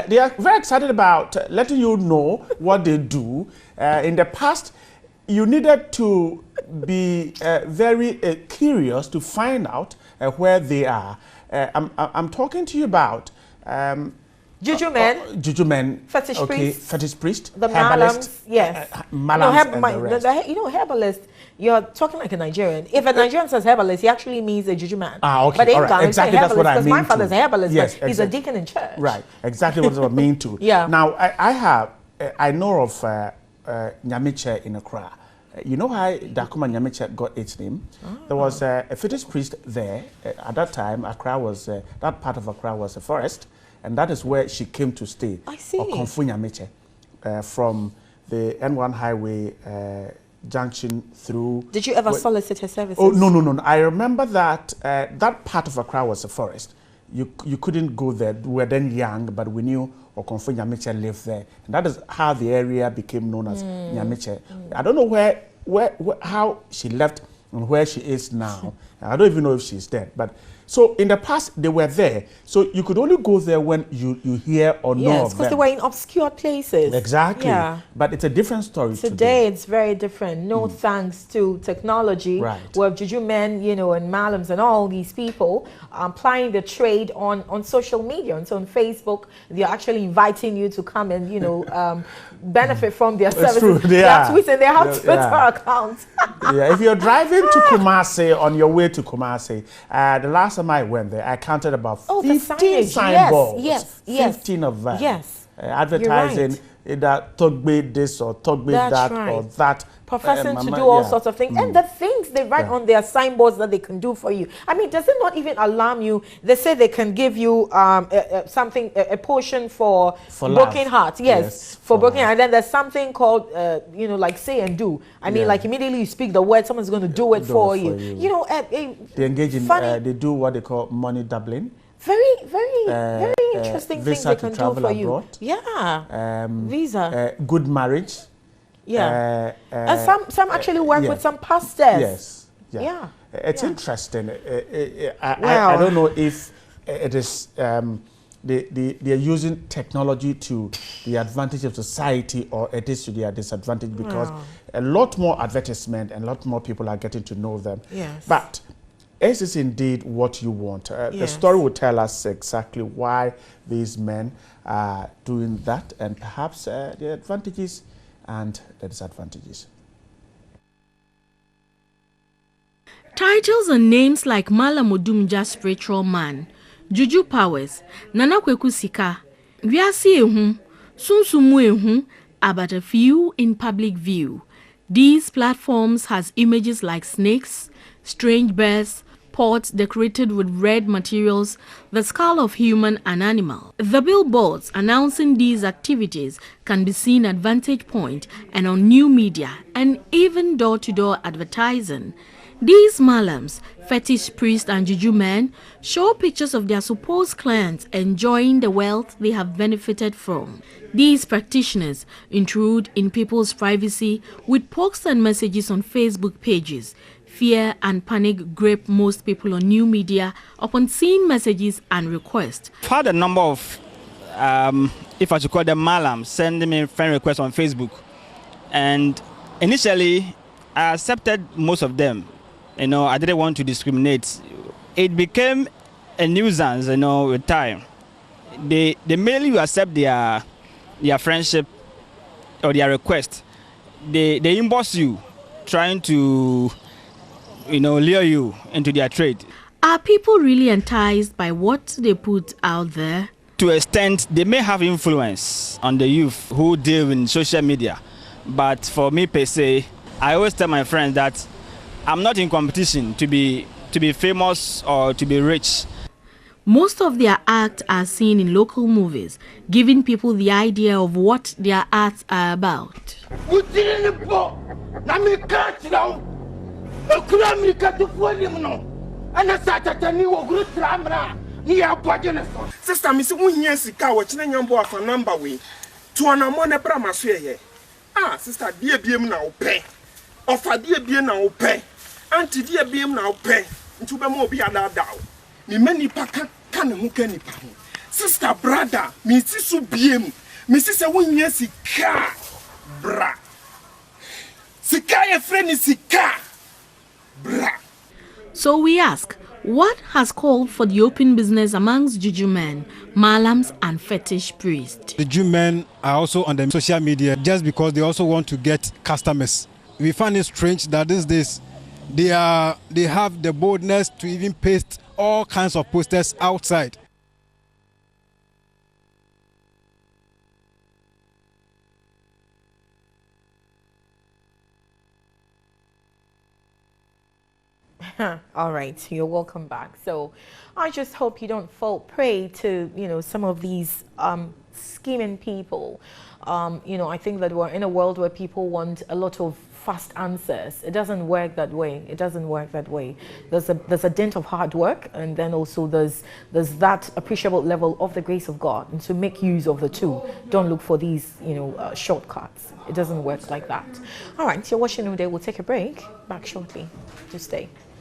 They are very excited about letting you know what they do. In the past, you needed to be very curious to find out where they are. I'm talking to you about Juju men. Juju men. Fetish priest. Fetish priest. The malams. Yes. Malams and the rest. You know, herbalist. You're talking like a Nigerian. If a Nigerian says herbalist, he actually means a Juju man. Ah, okay. But in All right. Ghana, Exactly, that's what I mean. Because my father's a herbalist, yes, but he's a deacon in church. Right. Exactly what I mean too. Yeah. Now, I know of Nyamiche in Accra. You know how Dakuma Nyamiche got its name? Oh. There was a fetish priest there. At that time, Accra was, that part of Accra was a forest. And that is where she came to stay. I see. Okonfu Nyamiche, from the N1 highway junction through. Did you ever solicit her services? Oh, no. I remember that that part of Accra was a forest. You couldn't go there. We were then young, but we knew Okonfu Nyamiche lived there. And that is how the area became known as Nyamiche. I don't know how she left and where she is now. I don't even know if she's dead. But so in the past, they were there. So you could only go there when you hear or know of them. Yes, because they were in obscure places. Exactly. Yeah. But it's a different story today. It's very different. No thanks to technology. Right. Where Juju men, you know, and malams and all these people are applying the trade on social media. And so on Facebook, they're actually inviting you to come and, you know, benefit from their services. True. They have tweets and they have Twitter accounts. Yeah, if you're driving to Kumasi on your way to Kumasi, the last time I went there, I counted about 15 signboards. Yes. 15 of them. Yes. Advertising either Togbe this or Togbe that or that. Professing to do all sorts of things. And the things they write on their signboards that they can do for you. I mean, does it not even alarm you? They say they can give you a portion for broken hearts. Yes, for broken heart. And then there's something called, you know, like say and do. I mean, like immediately you speak the word, someone's going to do it for you. You know, they engage in, they do what they call money doubling. Very interesting things they can do for you. Yeah. Visa. Good marriage. Yeah. And some actually work with some pastors. Yes. Yeah. It's interesting. I don't know if it is they are using technology to the advantage of society or it is to their disadvantage because a lot more advertisement and a lot more people are getting to know them. Yes. But is this indeed what you want? The story will tell us exactly why these men are doing that and perhaps the advantages and the disadvantages. Titles and names like Mala Modumja Spiritual Man, Juju Powers, Nana Kweku Sika, Viasi Ehun, Sunsumu Ehun are but a few in public view. These platforms has images like snakes, strange birds, pots decorated with red materials, the skull of human and animal. The billboards announcing these activities can be seen at Vantage Point and on new media and even door-to-door advertising. These malams, fetish priests and juju men show pictures of their supposed clients enjoying the wealth they have benefited from. These practitioners intrude in people's privacy with posts and messages on Facebook pages. Fear and panic grip most people on new media upon seeing messages and requests. I've had a number of, if I should call them malams, sending me friend requests on Facebook. And initially, I accepted most of them. You know, I didn't want to discriminate. It became a nuisance, you know, with time. The mainly you accept their friendship or their request, they inbox you, trying to, you know, lure you into their trade. Are people really enticed by what they put out there? To an extent, they may have influence on the youth who deal in social media. But for me per se, I always tell my friends that I'm not in competition to be famous or to be rich. Most of their acts are seen in local movies, giving people the idea of what their acts are about. Sister, Miss Unyan Sika, watching Yambo for number way. To an amone bramasu. Ah, sister, dear BM now pay. Of a dear BM now pay. Auntie dear BM now pay. Into the more be a down. Me many pack can who can Sister, brother, me see so biem. Me see say when you sika, bra. Sika your friend is sika, bra. So we ask, what has called for the open business amongst Juju men, malams, and fetish priests? The Juju men are also on the social media just because they also want to get customers. We find it strange that these days they have the boldness to even paste all kinds of posters outside. All right, you're welcome back. So I just hope you don't fall prey to, some of these scheming people. I think that we're in a world where people want a lot of fast answers. It doesn't work that way. It doesn't work that way. There's a dint of hard work, and then also there's that appreciable level of the grace of God. And so make use of the two. Don't look for these, shortcuts. It doesn't work like that. All right, you're watching New Day. We'll take a break. Back shortly. Just stay.